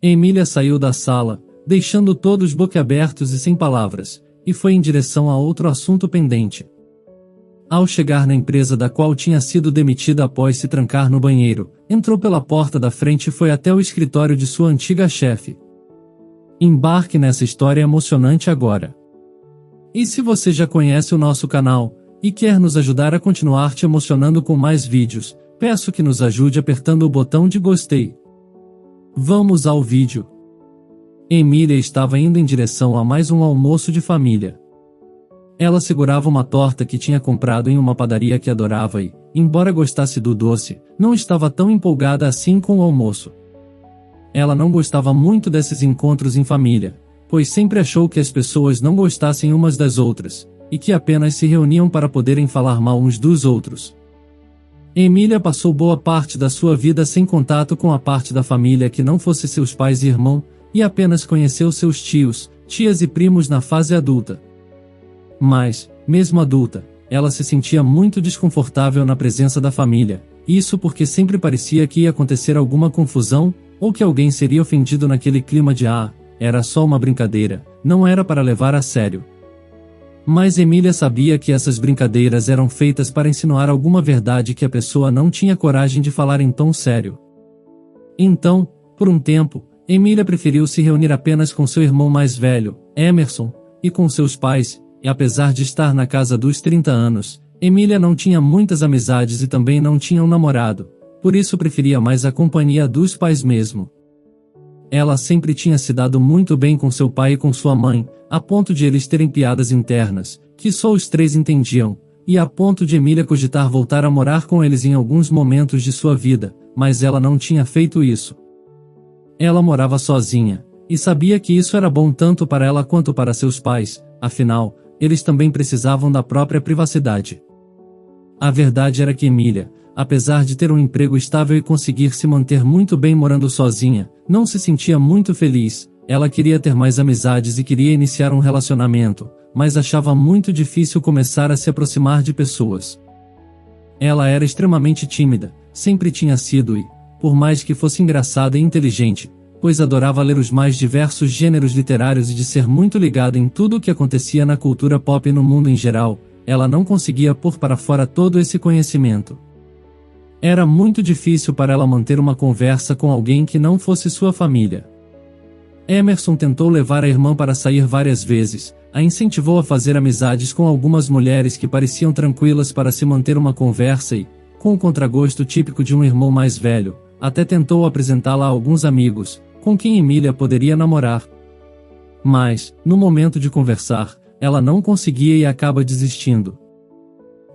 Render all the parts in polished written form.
Emília saiu da sala, deixando todos boquiabertos e sem palavras, e foi em direção a outro assunto pendente. Ao chegar na empresa da qual tinha sido demitida após se trancar no banheiro, entrou pela porta da frente e foi até o escritório de sua antiga chefe. Embarque nessa história emocionante agora. E se você já conhece o nosso canal, e quer nos ajudar a continuar te emocionando com mais vídeos, peço que nos ajude apertando o botão de gostei. Vamos ao vídeo. Emília estava indo em direção a mais um almoço de família. Ela segurava uma torta que tinha comprado em uma padaria que adorava e, embora gostasse do doce, não estava tão empolgada assim com o almoço. Ela não gostava muito desses encontros em família, pois sempre achou que as pessoas não gostassem umas das outras, e que apenas se reuniam para poderem falar mal uns dos outros. Emília passou boa parte da sua vida sem contato com a parte da família que não fosse seus pais e irmão, e apenas conheceu seus tios, tias e primos na fase adulta. Mas, mesmo adulta, ela se sentia muito desconfortável na presença da família, isso porque sempre parecia que ia acontecer alguma confusão, ou que alguém seria ofendido naquele clima de era só uma brincadeira, não era para levar a sério. Mas Emília sabia que essas brincadeiras eram feitas para insinuar alguma verdade que a pessoa não tinha coragem de falar em tom sério. Então, por um tempo, Emília preferiu se reunir apenas com seu irmão mais velho, Emerson, e com seus pais, e apesar de estar na casa dos 30 anos, Emília não tinha muitas amizades e também não tinha um namorado, por isso preferia mais a companhia dos pais mesmo. Ela sempre tinha se dado muito bem com seu pai e com sua mãe, a ponto de eles terem piadas internas, que só os três entendiam, e a ponto de Emília cogitar voltar a morar com eles em alguns momentos de sua vida, mas ela não tinha feito isso. Ela morava sozinha, e sabia que isso era bom tanto para ela quanto para seus pais, afinal, eles também precisavam da própria privacidade. A verdade era que Emília, apesar de ter um emprego estável e conseguir se manter muito bem morando sozinha, não se sentia muito feliz. Ela queria ter mais amizades e queria iniciar um relacionamento, mas achava muito difícil começar a se aproximar de pessoas. Ela era extremamente tímida, sempre tinha sido e, por mais que fosse engraçada e inteligente, pois adorava ler os mais diversos gêneros literários e de ser muito ligada em tudo o que acontecia na cultura pop e no mundo em geral, ela não conseguia pôr para fora todo esse conhecimento. Era muito difícil para ela manter uma conversa com alguém que não fosse sua família. Emerson tentou levar a irmã para sair várias vezes, a incentivou a fazer amizades com algumas mulheres que pareciam tranquilas para se manter uma conversa e, com o contragosto típico de um irmão mais velho, até tentou apresentá-la a alguns amigos, com quem Emília poderia namorar. Mas, no momento de conversar, ela não conseguia e acaba desistindo.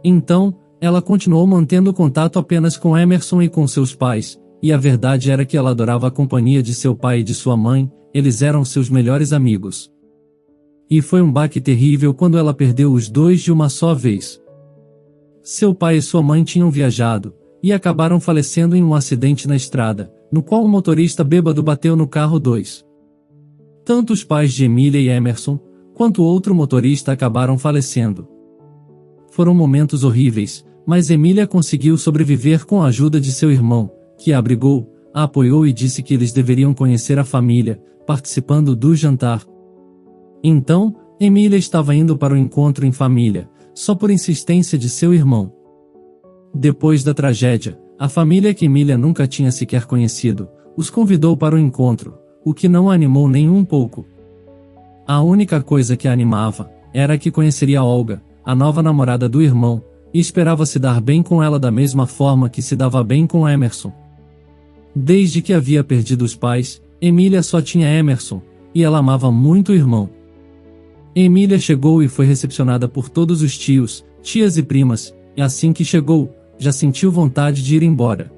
Então, ela continuou mantendo contato apenas com Emerson e com seus pais, e a verdade era que ela adorava a companhia de seu pai e de sua mãe, eles eram seus melhores amigos. E foi um baque terrível quando ela perdeu os dois de uma só vez. Seu pai e sua mãe tinham viajado, e acabaram falecendo em um acidente na estrada, no qual um motorista bêbado bateu no carro 2. Tanto os pais de Emília e Emerson, quanto outro motorista acabaram falecendo. Foram momentos horríveis, mas Emília conseguiu sobreviver com a ajuda de seu irmão, que a abrigou, a apoiou e disse que eles deveriam conhecer a família, participando do jantar. Então, Emília estava indo para o encontro em família, só por insistência de seu irmão. Depois da tragédia, a família que Emília nunca tinha sequer conhecido, os convidou para o encontro, o que não a animou nem um pouco. A única coisa que a animava, era que conheceria Olga, a nova namorada do irmão, e esperava se dar bem com ela da mesma forma que se dava bem com Emerson. Desde que havia perdido os pais, Emília só tinha Emerson, e ela amava muito o irmão. Emília chegou e foi recepcionada por todos os tios, tias e primas, e assim que chegou, já sentiu vontade de ir embora.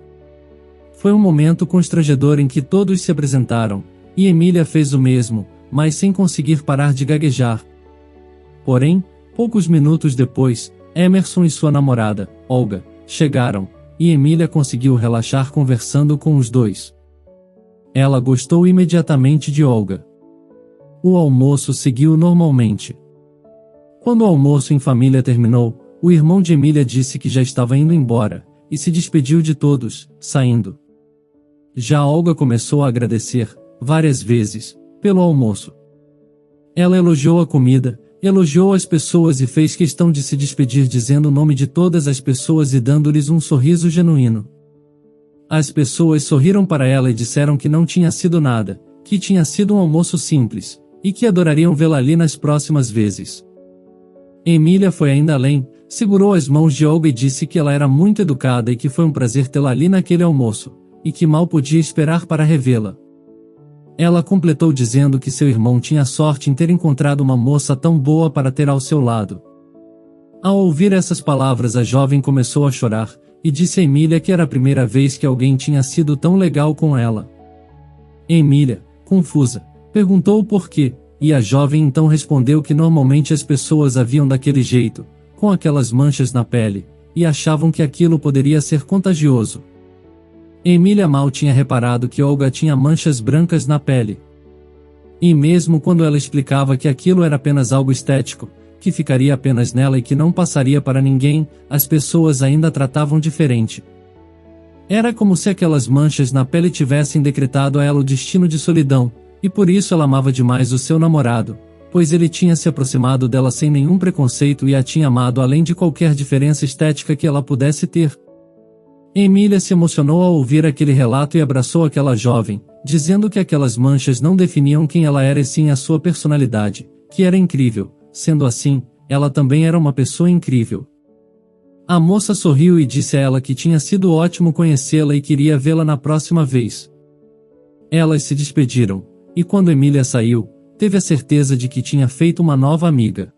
Foi um momento constrangedor em que todos se apresentaram, e Emília fez o mesmo, mas sem conseguir parar de gaguejar. Porém, poucos minutos depois, Emerson e sua namorada, Olga, chegaram, e Emília conseguiu relaxar conversando com os dois. Ela gostou imediatamente de Olga. O almoço seguiu normalmente. Quando o almoço em família terminou, o irmão de Emília disse que já estava indo embora, e se despediu de todos, saindo. Já Olga começou a agradecer, várias vezes, pelo almoço. Ela elogiou a comida, elogiou as pessoas e fez questão de se despedir dizendo o nome de todas as pessoas e dando-lhes um sorriso genuíno. As pessoas sorriram para ela e disseram que não tinha sido nada, que tinha sido um almoço simples, e que adorariam vê-la ali nas próximas vezes. Emília foi ainda além, segurou as mãos de Olga e disse que ela era muito educada e que foi um prazer tê-la ali naquele almoço, e que mal podia esperar para revê-la. Ela completou dizendo que seu irmão tinha sorte em ter encontrado uma moça tão boa para ter ao seu lado. Ao ouvir essas palavras, a jovem começou a chorar, e disse a Emília que era a primeira vez que alguém tinha sido tão legal com ela. Emília, confusa, perguntou o porquê, e a jovem então respondeu que normalmente as pessoas a viam daquele jeito, com aquelas manchas na pele, e achavam que aquilo poderia ser contagioso. Emília mal tinha reparado que Olga tinha manchas brancas na pele. E mesmo quando ela explicava que aquilo era apenas algo estético, que ficaria apenas nela e que não passaria para ninguém, as pessoas ainda a tratavam diferente. Era como se aquelas manchas na pele tivessem decretado a ela o destino de solidão, e por isso ela amava demais o seu namorado, pois ele tinha se aproximado dela sem nenhum preconceito e a tinha amado além de qualquer diferença estética que ela pudesse ter. Emília se emocionou ao ouvir aquele relato e abraçou aquela jovem, dizendo que aquelas manchas não definiam quem ela era e sim a sua personalidade, que era incrível. Sendo assim, ela também era uma pessoa incrível. A moça sorriu e disse a ela que tinha sido ótimo conhecê-la e queria vê-la na próxima vez. Elas se despediram, e quando Emília saiu, teve a certeza de que tinha feito uma nova amiga.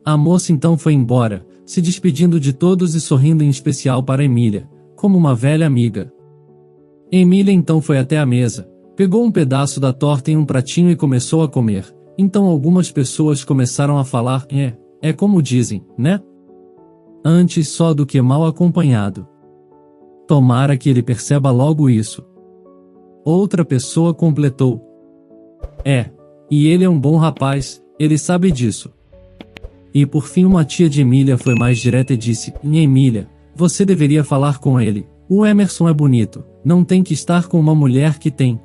A moça então foi embora, se despedindo de todos e sorrindo em especial para Emília, como uma velha amiga. Emília então foi até a mesa, pegou um pedaço da torta em um pratinho e começou a comer. Então algumas pessoas começaram a falar, é como dizem, né? Antes só do que mal acompanhado. Tomara que ele perceba logo isso. Outra pessoa completou. E ele é um bom rapaz, ele sabe disso. E por fim uma tia de Emília foi mais direta e disse, Emília, você deveria falar com ele, o Emerson é bonito, não tem que estar com uma mulher que tem.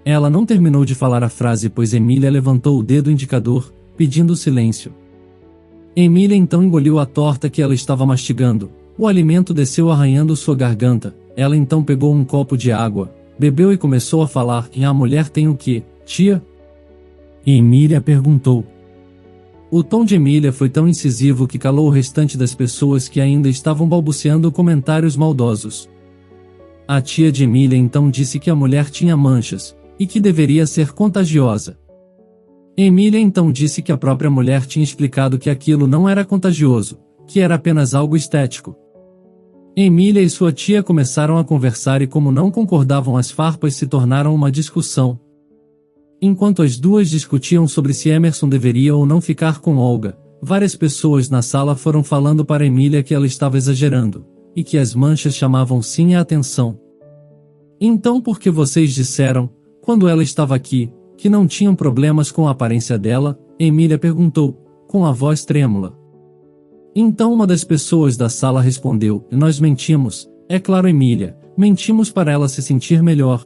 Ela não terminou de falar a frase pois Emília levantou o dedo indicador, pedindo silêncio. Emília então engoliu a torta que ela estava mastigando, o alimento desceu arranhando sua garganta, ela então pegou um copo de água, bebeu e começou a falar, a mulher tem o quê, tia? Emília perguntou. O tom de Emília foi tão incisivo que calou o restante das pessoas que ainda estavam balbuciando comentários maldosos. A tia de Emília então disse que a mulher tinha manchas, e que deveria ser contagiosa. Emília então disse que a própria mulher tinha explicado que aquilo não era contagioso, que era apenas algo estético. Emília e sua tia começaram a conversar e como não concordavam as farpas se tornaram uma discussão. Enquanto as duas discutiam sobre se Emerson deveria ou não ficar com Olga, várias pessoas na sala foram falando para Emília que ela estava exagerando, e que as manchas chamavam sim a atenção. Então por que vocês disseram, quando ela estava aqui, que não tinham problemas com a aparência dela? Emília perguntou, com a voz trêmula. Então uma das pessoas da sala respondeu, nós mentimos, é claro Emília, mentimos para ela se sentir melhor.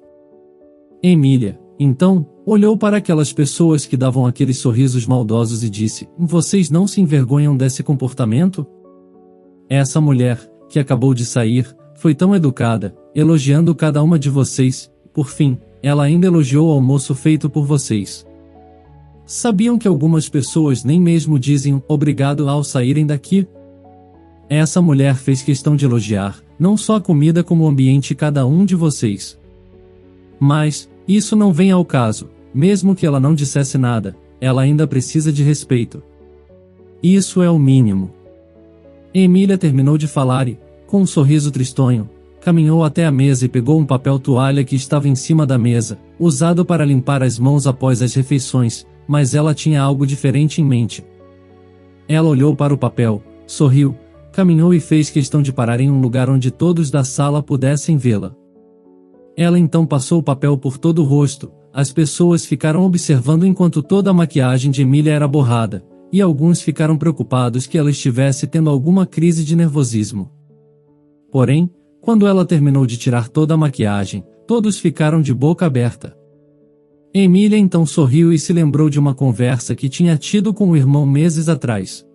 Emília, então, olhou para aquelas pessoas que davam aqueles sorrisos maldosos e disse, vocês não se envergonham desse comportamento? Essa mulher, que acabou de sair, foi tão educada, elogiando cada uma de vocês, por fim, ela ainda elogiou o almoço feito por vocês. Sabiam que algumas pessoas nem mesmo dizem obrigado ao saírem daqui? Essa mulher fez questão de elogiar, não só a comida como o ambiente cada um de vocês. Mas, isso não vem ao caso, mesmo que ela não dissesse nada, ela ainda precisa de respeito. Isso é o mínimo. Emília terminou de falar e, com um sorriso tristonho, caminhou até a mesa e pegou um papel toalha que estava em cima da mesa, usado para limpar as mãos após as refeições, mas ela tinha algo diferente em mente. Ela olhou para o papel, sorriu, caminhou e fez questão de parar em um lugar onde todos da sala pudessem vê-la. Ela então passou o papel por todo o rosto, as pessoas ficaram observando enquanto toda a maquiagem de Emília era borrada, e alguns ficaram preocupados que ela estivesse tendo alguma crise de nervosismo. Porém, quando ela terminou de tirar toda a maquiagem, todos ficaram de boca aberta. Emília então sorriu e se lembrou de uma conversa que tinha tido com o irmão meses atrás.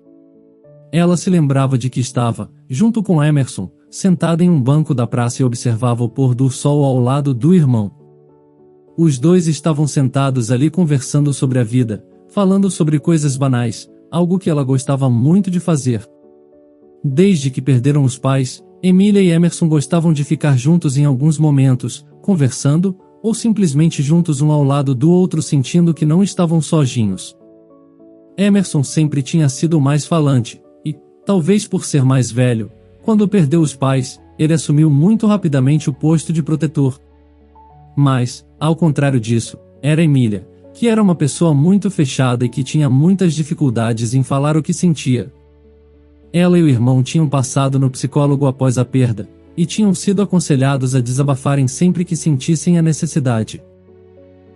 Ela se lembrava de que estava, junto com Emerson, sentada em um banco da praça e observava o pôr do sol ao lado do irmão. Os dois estavam sentados ali conversando sobre a vida, falando sobre coisas banais, algo que ela gostava muito de fazer. Desde que perderam os pais, Emília e Emerson gostavam de ficar juntos em alguns momentos, conversando, ou simplesmente juntos um ao lado do outro sentindo que não estavam sozinhos. Emerson sempre tinha sido o mais falante, e, talvez por ser mais velho, quando perdeu os pais, ele assumiu muito rapidamente o posto de protetor. Mas, ao contrário disso, era Emília, que era uma pessoa muito fechada e que tinha muitas dificuldades em falar o que sentia. Ela e o irmão tinham passado no psicólogo após a perda, e tinham sido aconselhados a desabafarem sempre que sentissem a necessidade.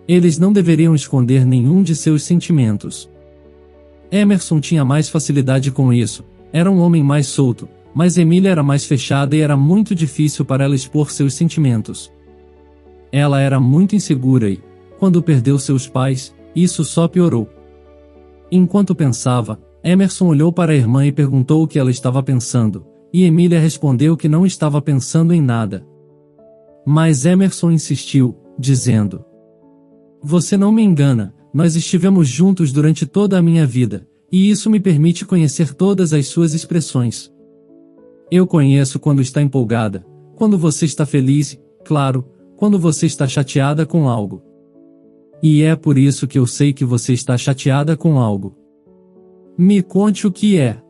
Eles não deveriam esconder nenhum de seus sentimentos. Emerson tinha mais facilidade com isso, era um homem mais solto, mas Emília era mais fechada e era muito difícil para ela expor seus sentimentos. Ela era muito insegura e, quando perdeu seus pais, isso só piorou. Enquanto pensava, Emerson olhou para a irmã e perguntou o que ela estava pensando, e Emília respondeu que não estava pensando em nada. Mas Emerson insistiu, dizendo: "Você não me engana, nós estivemos juntos durante toda a minha vida, e isso me permite conhecer todas as suas expressões. Eu conheço quando está empolgada, quando você está feliz, claro, quando você está chateada com algo. E é por isso que eu sei que você está chateada com algo. Me conte o que é."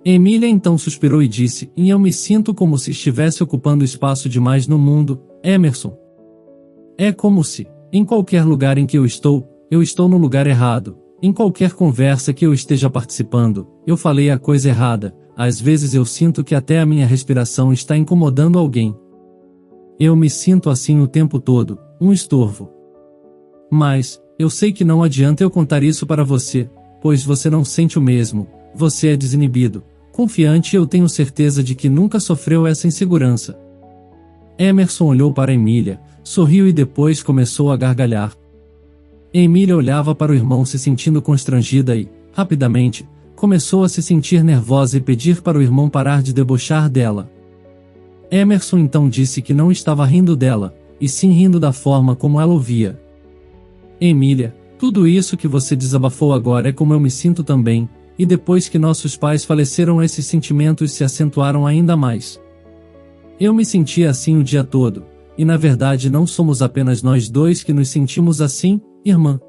Emília então suspirou e disse: "E eu me sinto como se estivesse ocupando espaço demais no mundo, Emerson. É como se, em qualquer lugar em que eu estou no lugar errado. Em qualquer conversa que eu esteja participando, eu falei a coisa errada. Às vezes eu sinto que até a minha respiração está incomodando alguém. Eu me sinto assim o tempo todo, um estorvo. Mas, eu sei que não adianta eu contar isso para você, pois você não sente o mesmo, você é desinibido, confiante e eu tenho certeza de que nunca sofreu essa insegurança." Emerson olhou para Emília, sorriu e depois começou a gargalhar. Emília olhava para o irmão se sentindo constrangida e, rapidamente, começou a se sentir nervosa e pedir para o irmão parar de debochar dela. Emerson então disse que não estava rindo dela, e sim rindo da forma como ela ouvia. "Emília, tudo isso que você desabafou agora é como eu me sinto também, e depois que nossos pais faleceram esses sentimentos se acentuaram ainda mais. Eu me sentia assim o dia todo, e na verdade não somos apenas nós dois que nos sentimos assim, irmã.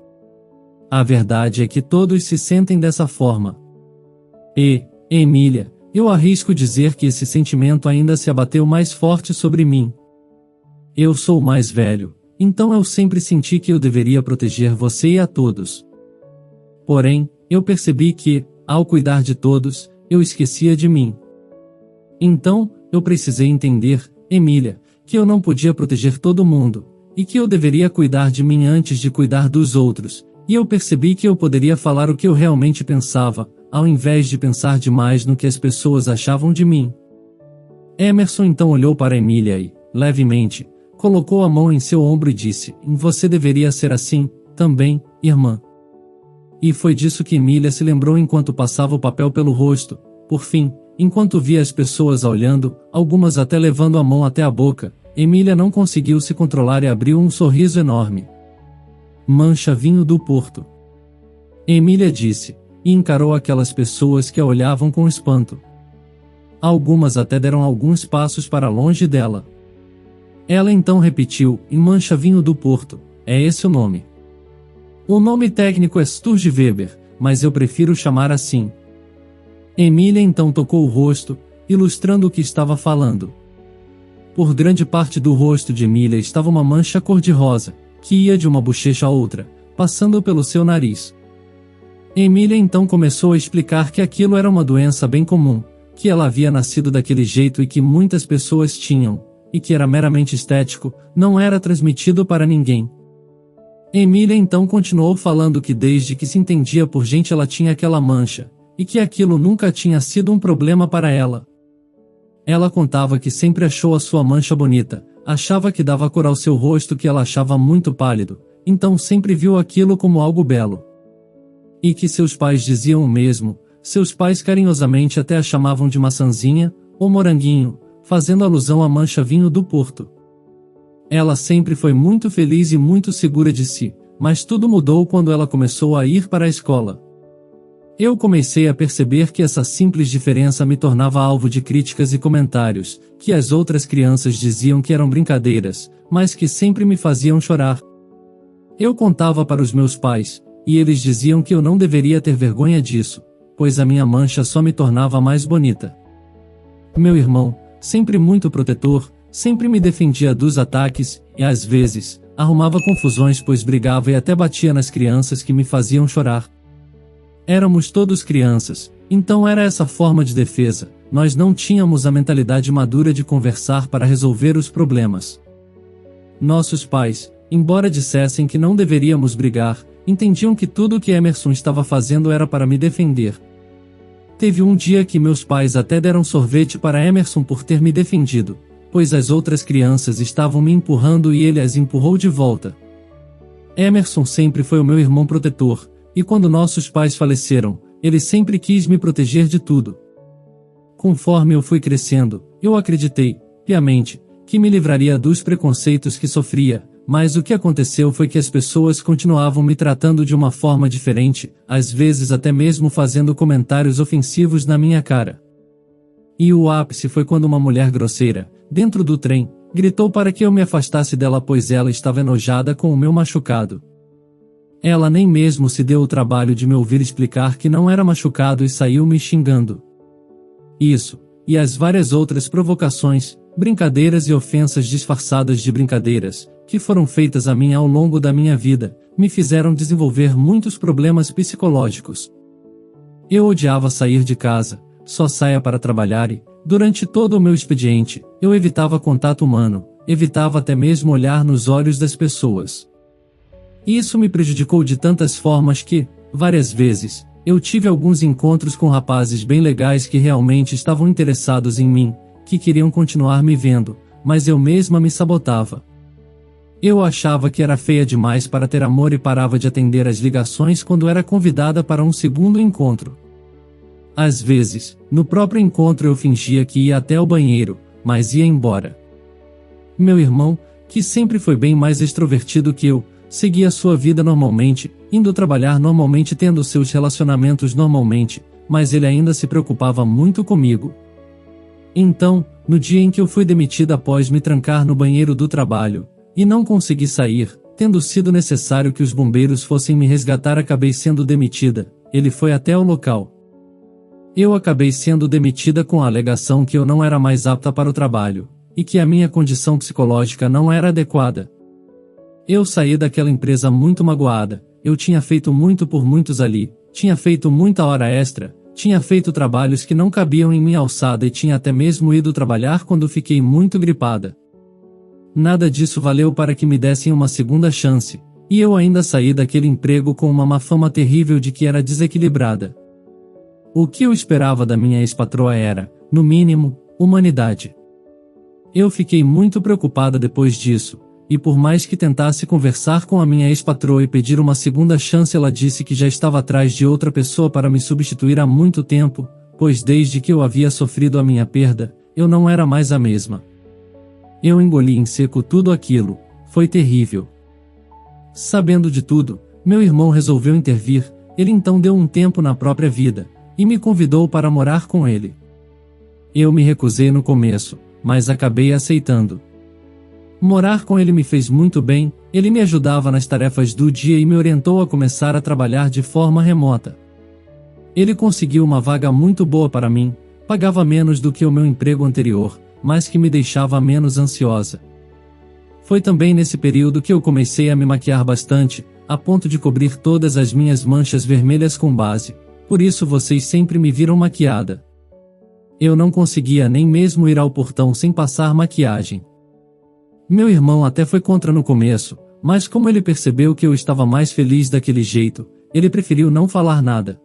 A verdade é que todos se sentem dessa forma. E, Emília, eu arrisco dizer que esse sentimento ainda se abateu mais forte sobre mim. Eu sou o mais velho, então eu sempre senti que eu deveria proteger você e a todos. Porém, eu percebi que, ao cuidar de todos, eu esquecia de mim. Então, eu precisei entender, Emília, que eu não podia proteger todo mundo, e que eu deveria cuidar de mim antes de cuidar dos outros, e eu percebi que eu poderia falar o que eu realmente pensava, ao invés de pensar demais no que as pessoas achavam de mim." Emerson então olhou para Emília e, levemente, colocou a mão em seu ombro e disse: "Você deveria ser assim, também, irmã." E foi disso que Emília se lembrou enquanto passava o papel pelo rosto. Por fim, enquanto via as pessoas a olhando, algumas até levando a mão até a boca, Emília não conseguiu se controlar e abriu um sorriso enorme. "Mancha vinho do Porto." Emília disse, e encarou aquelas pessoas que a olhavam com espanto. Algumas até deram alguns passos para longe dela. Ela então repetiu: "E mancha vinho do Porto, é esse o nome. O nome técnico é Sturgeweber, mas eu prefiro chamar assim." Emília então tocou o rosto, ilustrando o que estava falando. Por grande parte do rosto de Emília estava uma mancha cor-de-rosa, que ia de uma bochecha a outra, passando pelo seu nariz. Emília então começou a explicar que aquilo era uma doença bem comum, que ela havia nascido daquele jeito e que muitas pessoas tinham, e que era meramente estético, não era transmitido para ninguém. Emília então continuou falando que desde que se entendia por gente ela tinha aquela mancha, e que aquilo nunca tinha sido um problema para ela. Ela contava que sempre achou a sua mancha bonita, achava que dava cor ao seu rosto que ela achava muito pálido, então sempre viu aquilo como algo belo. E que seus pais diziam o mesmo, seus pais carinhosamente até a chamavam de maçãzinha, ou moranguinho, fazendo alusão à mancha vinho do Porto. Ela sempre foi muito feliz e muito segura de si, mas tudo mudou quando ela começou a ir para a escola. Eu comecei a perceber que essa simples diferença me tornava alvo de críticas e comentários, que as outras crianças diziam que eram brincadeiras, mas que sempre me faziam chorar. Eu contava para os meus pais, e eles diziam que eu não deveria ter vergonha disso, pois a minha mancha só me tornava mais bonita. Meu irmão, sempre muito protetor, sempre me defendia dos ataques, e às vezes, arrumava confusões pois brigava e até batia nas crianças que me faziam chorar. Éramos todos crianças, então era essa forma de defesa, nós não tínhamos a mentalidade madura de conversar para resolver os problemas. Nossos pais, embora dissessem que não deveríamos brigar, entendiam que tudo o que Emerson estava fazendo era para me defender. Teve um dia que meus pais até deram sorvete para Emerson por ter me defendido, pois as outras crianças estavam me empurrando e ele as empurrou de volta. Emerson sempre foi o meu irmão protetor, e quando nossos pais faleceram, ele sempre quis me proteger de tudo. Conforme eu fui crescendo, eu acreditei, piamente, que me livraria dos preconceitos que sofria, mas o que aconteceu foi que as pessoas continuavam me tratando de uma forma diferente, às vezes até mesmo fazendo comentários ofensivos na minha cara. E o ápice foi quando uma mulher grosseira, dentro do trem, gritou para que eu me afastasse dela pois ela estava enojada com o meu machucado. Ela nem mesmo se deu o trabalho de me ouvir explicar que não era machucado e saiu me xingando. Isso, e as várias outras provocações, brincadeiras e ofensas disfarçadas de brincadeiras, que foram feitas a mim ao longo da minha vida, me fizeram desenvolver muitos problemas psicológicos. Eu odiava sair de casa, só saia para trabalhar e, durante todo o meu expediente, eu evitava contato humano, evitava até mesmo olhar nos olhos das pessoas. Isso me prejudicou de tantas formas que, várias vezes, eu tive alguns encontros com rapazes bem legais que realmente estavam interessados em mim, que queriam continuar me vendo, mas eu mesma me sabotava. Eu achava que era feia demais para ter amor e parava de atender as ligações quando era convidada para um segundo encontro. Às vezes, no próprio encontro eu fingia que ia até o banheiro, mas ia embora. Meu irmão, que sempre foi bem mais extrovertido que eu, seguia sua vida normalmente, indo trabalhar normalmente, tendo seus relacionamentos normalmente, mas ele ainda se preocupava muito comigo. Então, no dia em que eu fui demitida após me trancar no banheiro do trabalho, e não consegui sair, tendo sido necessário que os bombeiros fossem me resgatar, acabei sendo demitida, ele foi até o local. Eu acabei sendo demitida com a alegação que eu não era mais apta para o trabalho, e que a minha condição psicológica não era adequada. Eu saí daquela empresa muito magoada, eu tinha feito muito por muitos ali, tinha feito muita hora extra, tinha feito trabalhos que não cabiam em minha alçada e tinha até mesmo ido trabalhar quando fiquei muito gripada. Nada disso valeu para que me dessem uma segunda chance, e eu ainda saí daquele emprego com uma má fama terrível de que era desequilibrada. O que eu esperava da minha ex-patroa era, no mínimo, humanidade. Eu fiquei muito preocupada depois disso, e por mais que tentasse conversar com a minha ex-patroa e pedir uma segunda chance, ela disse que já estava atrás de outra pessoa para me substituir há muito tempo, pois desde que eu havia sofrido a minha perda, eu não era mais a mesma. Eu engoli em seco tudo aquilo, foi terrível. Sabendo de tudo, meu irmão resolveu intervir, ele então deu um tempo na própria vida, e me convidou para morar com ele. Eu me recusei no começo, mas acabei aceitando. Morar com ele me fez muito bem, ele me ajudava nas tarefas do dia e me orientou a começar a trabalhar de forma remota. Ele conseguiu uma vaga muito boa para mim, pagava menos do que o meu emprego anterior, mas que me deixava menos ansiosa. Foi também nesse período que eu comecei a me maquiar bastante, a ponto de cobrir todas as minhas manchas vermelhas com base, por isso vocês sempre me viram maquiada. Eu não conseguia nem mesmo ir ao portão sem passar maquiagem. Meu irmão até foi contra no começo, mas como ele percebeu que eu estava mais feliz daquele jeito, ele preferiu não falar nada.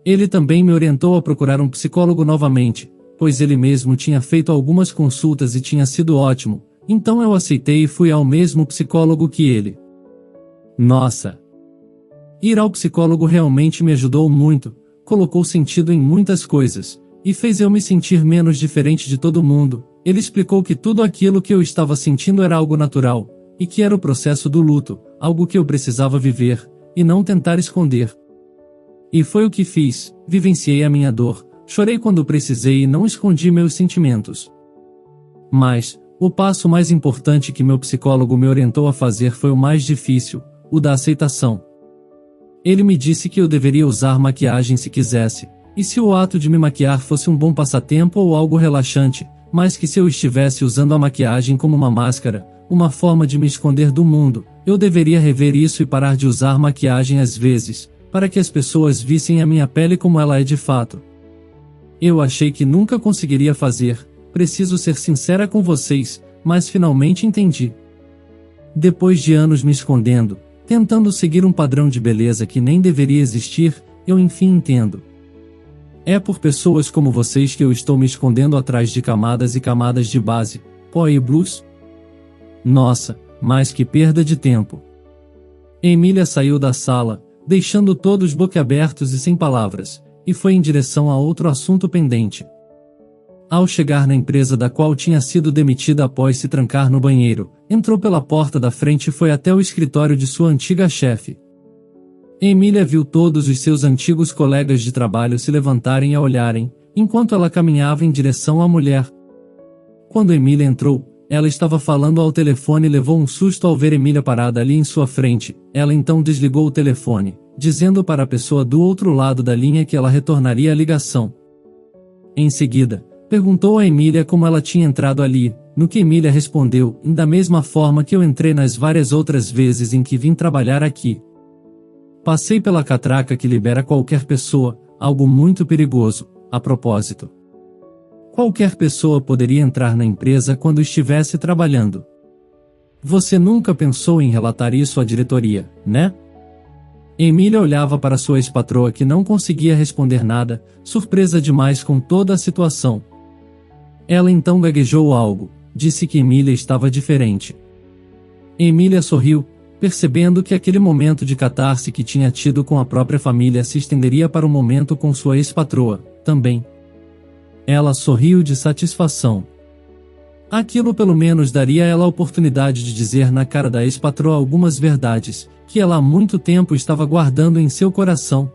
Ele também me orientou a procurar um psicólogo novamente, pois ele mesmo tinha feito algumas consultas e tinha sido ótimo, então eu aceitei e fui ao mesmo psicólogo que ele. Nossa! Ir ao psicólogo realmente me ajudou muito, colocou sentido em muitas coisas, e fez eu me sentir menos diferente de todo mundo. Ele explicou que tudo aquilo que eu estava sentindo era algo natural, e que era o processo do luto, algo que eu precisava viver, e não tentar esconder. E foi o que fiz, vivenciei a minha dor, chorei quando precisei e não escondi meus sentimentos. Mas, o passo mais importante que meu psicólogo me orientou a fazer foi o mais difícil, o da aceitação. Ele me disse que eu deveria usar maquiagem se quisesse, e se o ato de me maquiar fosse um bom passatempo ou algo relaxante, mas que se eu estivesse usando a maquiagem como uma máscara, uma forma de me esconder do mundo, eu deveria rever isso e parar de usar maquiagem às vezes, para que as pessoas vissem a minha pele como ela é de fato. Eu achei que nunca conseguiria fazer, preciso ser sincera com vocês, mas finalmente entendi. Depois de anos me escondendo, tentando seguir um padrão de beleza que nem deveria existir, eu enfim entendo. É por pessoas como vocês que eu estou me escondendo atrás de camadas e camadas de base, pó e blues. Nossa, mas que perda de tempo. Emília saiu da sala, deixando todos boquiabertos e sem palavras, e foi em direção a outro assunto pendente. Ao chegar na empresa da qual tinha sido demitida após se trancar no banheiro, entrou pela porta da frente e foi até o escritório de sua antiga chefe. Emília viu todos os seus antigos colegas de trabalho se levantarem e a olharem, enquanto ela caminhava em direção à mulher. Quando Emília entrou, ela estava falando ao telefone e levou um susto ao ver Emília parada ali em sua frente. Ela então desligou o telefone, dizendo para a pessoa do outro lado da linha que ela retornaria a ligação. Em seguida, perguntou a Emília como ela tinha entrado ali, no que Emília respondeu: da mesma forma que eu entrei nas várias outras vezes em que vim trabalhar aqui. Passei pela catraca que libera qualquer pessoa, algo muito perigoso, a propósito. Qualquer pessoa poderia entrar na empresa quando estivesse trabalhando. Você nunca pensou em relatar isso à diretoria, né? Emília olhava para sua ex-patroa que não conseguia responder nada, surpresa demais com toda a situação. Ela então gaguejou algo, disse que Emília estava diferente. Emília sorriu, percebendo que aquele momento de catarse que tinha tido com a própria família se estenderia para o momento com sua ex-patroa, também. Ela sorriu de satisfação. Aquilo pelo menos daria a ela a oportunidade de dizer na cara da ex-patroa algumas verdades, que ela há muito tempo estava guardando em seu coração.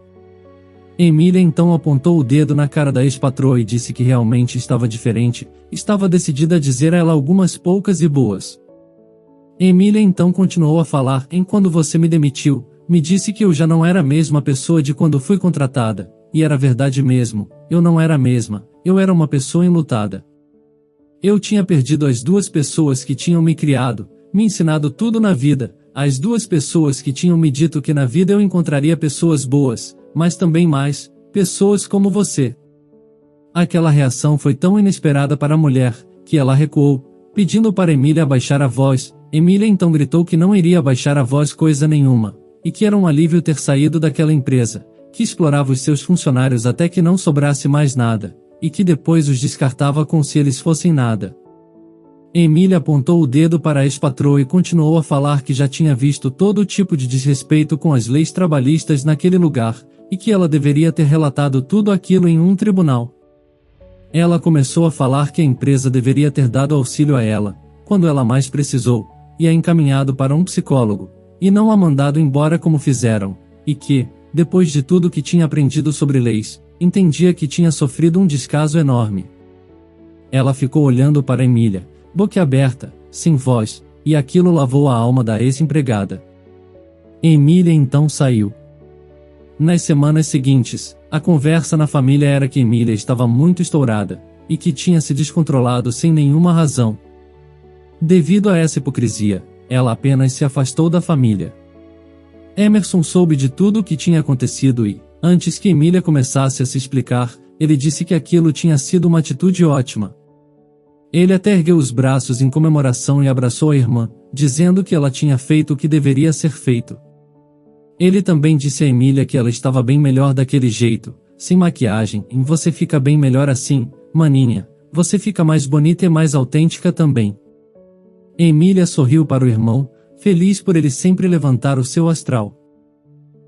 Emília então apontou o dedo na cara da ex-patroa e disse que realmente estava diferente, estava decidida a dizer a ela algumas poucas e boas. Emília então continuou a falar: quando você me demitiu, me disse que eu já não era a mesma pessoa de quando fui contratada, e era verdade mesmo, eu não era a mesma, eu era uma pessoa enlutada. Eu tinha perdido as duas pessoas que tinham me criado, me ensinado tudo na vida, as duas pessoas que tinham me dito que na vida eu encontraria pessoas boas, mas também mais, pessoas como você. Aquela reação foi tão inesperada para a mulher, que ela recuou, pedindo para Emília abaixar a voz. Emília então gritou que não iria abaixar a voz coisa nenhuma, e que era um alívio ter saído daquela empresa, que explorava os seus funcionários até que não sobrasse mais nada, e que depois os descartava como se eles fossem nada. Emília apontou o dedo para a ex-patroa e continuou a falar que já tinha visto todo tipo de desrespeito com as leis trabalhistas naquele lugar, e que ela deveria ter relatado tudo aquilo em um tribunal. Ela começou a falar que a empresa deveria ter dado auxílio a ela, quando ela mais precisou, e a encaminhado para um psicólogo, e não a mandado embora como fizeram, e que, depois de tudo que tinha aprendido sobre leis, entendia que tinha sofrido um descaso enorme. Ela ficou olhando para Emília, boquiaberta, sem voz, e aquilo lavou a alma da ex-empregada. Emília então saiu. Nas semanas seguintes, a conversa na família era que Emília estava muito estourada, e que tinha se descontrolado sem nenhuma razão. Devido a essa hipocrisia, ela apenas se afastou da família. Emerson soube de tudo o que tinha acontecido e, antes que Emília começasse a se explicar, ele disse que aquilo tinha sido uma atitude ótima. Ele até ergueu os braços em comemoração e abraçou a irmã, dizendo que ela tinha feito o que deveria ser feito. Ele também disse a Emília que ela estava bem melhor daquele jeito, sem maquiagem, e você fica bem melhor assim, maninha, você fica mais bonita e mais autêntica também. Emília sorriu para o irmão, feliz por ele sempre levantar o seu astral.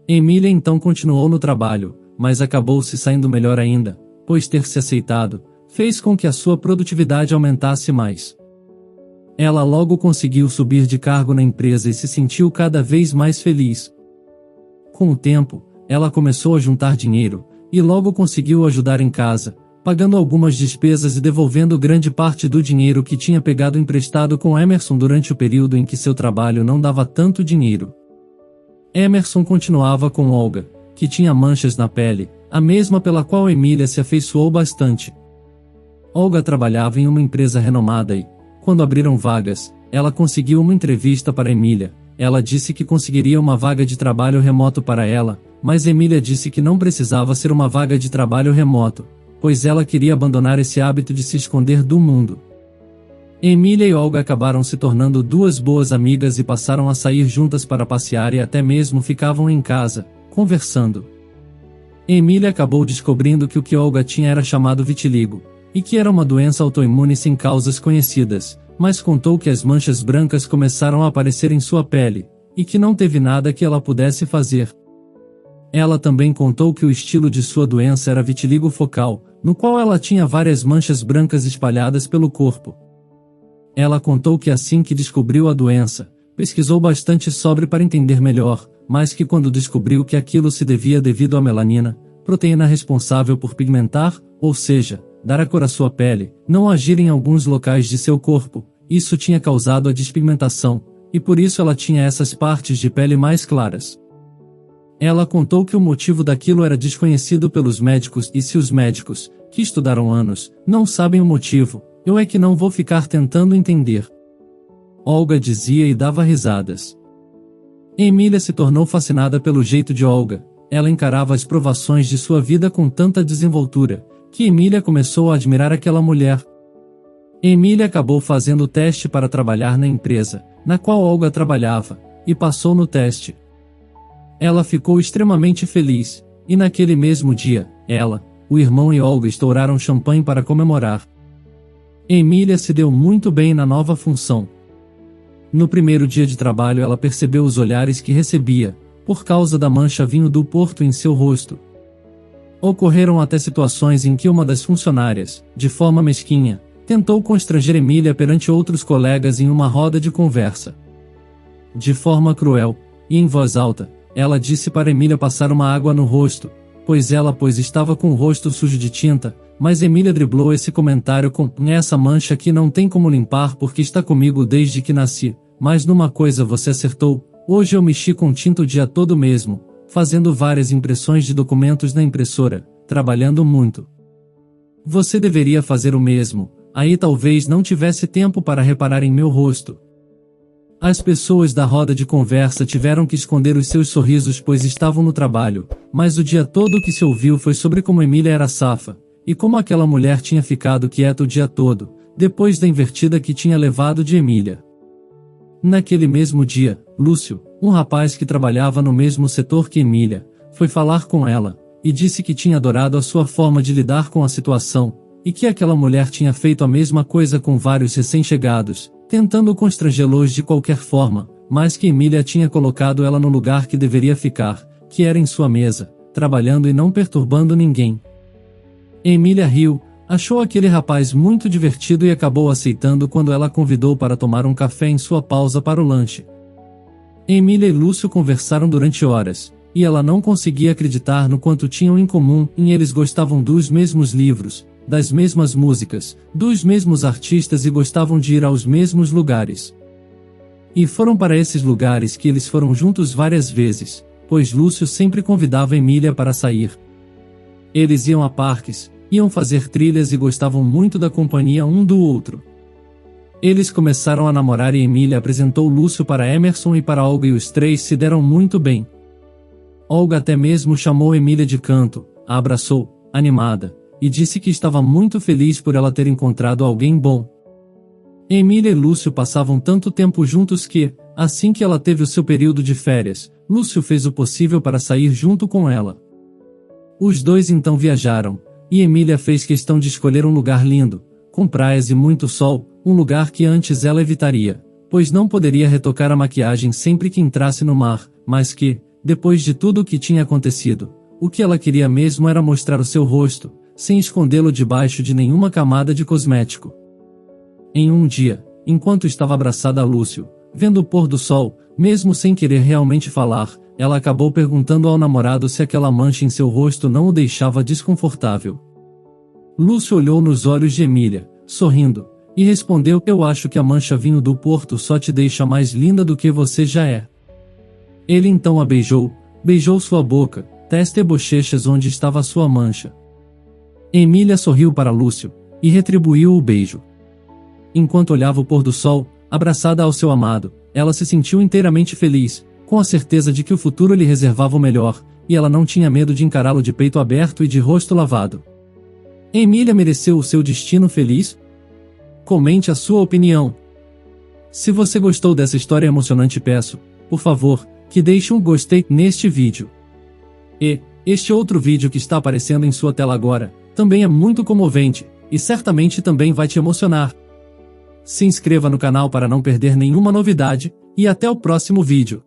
Emília então continuou no trabalho, mas acabou se saindo melhor ainda, pois ter se aceitado fez com que a sua produtividade aumentasse mais. Ela logo conseguiu subir de cargo na empresa e se sentiu cada vez mais feliz. Com o tempo, ela começou a juntar dinheiro, e logo conseguiu ajudar em casa, pagando algumas despesas e devolvendo grande parte do dinheiro que tinha pegado emprestado com Emerson durante o período em que seu trabalho não dava tanto dinheiro. Emerson continuava com Olga, que tinha manchas na pele, a mesma pela qual Emília se afeiçoou bastante. Olga trabalhava em uma empresa renomada e, quando abriram vagas, ela conseguiu uma entrevista para Emília. Ela disse que conseguiria uma vaga de trabalho remoto para ela, mas Emília disse que não precisava ser uma vaga de trabalho remoto, pois ela queria abandonar esse hábito de se esconder do mundo. Emília e Olga acabaram se tornando duas boas amigas e passaram a sair juntas para passear e até mesmo ficavam em casa, conversando. Emília acabou descobrindo que o que Olga tinha era chamado vitiligo, e que era uma doença autoimune sem causas conhecidas, mas contou que as manchas brancas começaram a aparecer em sua pele, e que não teve nada que ela pudesse fazer. Ela também contou que o estilo de sua doença era vitiligo focal, no qual ela tinha várias manchas brancas espalhadas pelo corpo. Ela contou que assim que descobriu a doença, pesquisou bastante sobre para entender melhor, mas que quando descobriu que aquilo se devia devido à melanina, proteína responsável por pigmentar, ou seja, dar a cor à sua pele, não agir em alguns locais de seu corpo, isso tinha causado a despigmentação, e por isso ela tinha essas partes de pele mais claras. Ela contou que o motivo daquilo era desconhecido pelos médicos e se os médicos, que estudaram anos, não sabem o motivo, eu é que não vou ficar tentando entender. Olga dizia e dava risadas. Emília se tornou fascinada pelo jeito de Olga, ela encarava as provações de sua vida com tanta desenvoltura, que Emília começou a admirar aquela mulher. Emília acabou fazendo o teste para trabalhar na empresa, na qual Olga trabalhava, e passou no teste. Ela ficou extremamente feliz, e naquele mesmo dia, ela, o irmão e Olga estouraram champanhe para comemorar. Emília se deu muito bem na nova função. No primeiro dia de trabalho ela percebeu os olhares que recebia, por causa da mancha vinho do Porto em seu rosto. Ocorreram até situações em que uma das funcionárias, de forma mesquinha, tentou constranger Emília perante outros colegas em uma roda de conversa. De forma cruel, e em voz alta, ela disse para Emília passar uma água no rosto, pois estava com o rosto sujo de tinta, mas Emília driblou esse comentário com: essa mancha aqui não tem como limpar porque está comigo desde que nasci, mas numa coisa você acertou, hoje eu mexi com tinta o dia todo mesmo, fazendo várias impressões de documentos na impressora, trabalhando muito. Você deveria fazer o mesmo, aí talvez não tivesse tempo para reparar em meu rosto. As pessoas da roda de conversa tiveram que esconder os seus sorrisos pois estavam no trabalho, mas o dia todo o que se ouviu foi sobre como Emília era safa, e como aquela mulher tinha ficado quieta o dia todo, depois da invertida que tinha levado de Emília. Naquele mesmo dia, Lúcio, um rapaz que trabalhava no mesmo setor que Emília, foi falar com ela, e disse que tinha adorado a sua forma de lidar com a situação, e que aquela mulher tinha feito a mesma coisa com vários recém-chegados, tentando constrangê-los de qualquer forma, mas que Emília tinha colocado ela no lugar que deveria ficar, que era em sua mesa, trabalhando e não perturbando ninguém. Emília riu, achou aquele rapaz muito divertido e acabou aceitando quando ela convidou para tomar um café em sua pausa para o lanche. Emília e Lúcio conversaram durante horas, e ela não conseguia acreditar no quanto tinham em comum, eles gostavam dos mesmos livros, das mesmas músicas, dos mesmos artistas e gostavam de ir aos mesmos lugares. E foram para esses lugares que eles foram juntos várias vezes, pois Lúcio sempre convidava Emília para sair. Eles iam a parques, iam fazer trilhas e gostavam muito da companhia um do outro. Eles começaram a namorar e Emília apresentou Lúcio para Emerson e para Olga e os três se deram muito bem. Olga até mesmo chamou Emília de canto, a abraçou, animada, e disse que estava muito feliz por ela ter encontrado alguém bom. Emília e Lúcio passavam tanto tempo juntos que, assim que ela teve o seu período de férias, Lúcio fez o possível para sair junto com ela. Os dois então viajaram, e Emília fez questão de escolher um lugar lindo, com praias e muito sol, um lugar que antes ela evitaria, pois não poderia retocar a maquiagem sempre que entrasse no mar, mas que, depois de tudo o que tinha acontecido, o que ela queria mesmo era mostrar o seu rosto, sem escondê-lo debaixo de nenhuma camada de cosmético. Em um dia, enquanto estava abraçada a Lúcio, vendo o pôr do sol, mesmo sem querer realmente falar, ela acabou perguntando ao namorado se aquela mancha em seu rosto não o deixava desconfortável. Lúcio olhou nos olhos de Emília, sorrindo, e respondeu: eu acho que a mancha vindo do porto só te deixa mais linda do que você já é. Ele então a beijou sua boca, testa e bochechas onde estava a sua mancha. Emília sorriu para Lúcio, e retribuiu o beijo. Enquanto olhava o pôr do sol, abraçada ao seu amado, ela se sentiu inteiramente feliz, com a certeza de que o futuro lhe reservava o melhor, e ela não tinha medo de encará-lo de peito aberto e de rosto lavado. Emília mereceu o seu destino feliz? Comente a sua opinião. Se você gostou dessa história emocionante, peço, por favor, que deixe um gostei neste vídeo. E este outro vídeo que está aparecendo em sua tela agora, também é muito comovente, e certamente também vai te emocionar. Se inscreva no canal para não perder nenhuma novidade, e até o próximo vídeo.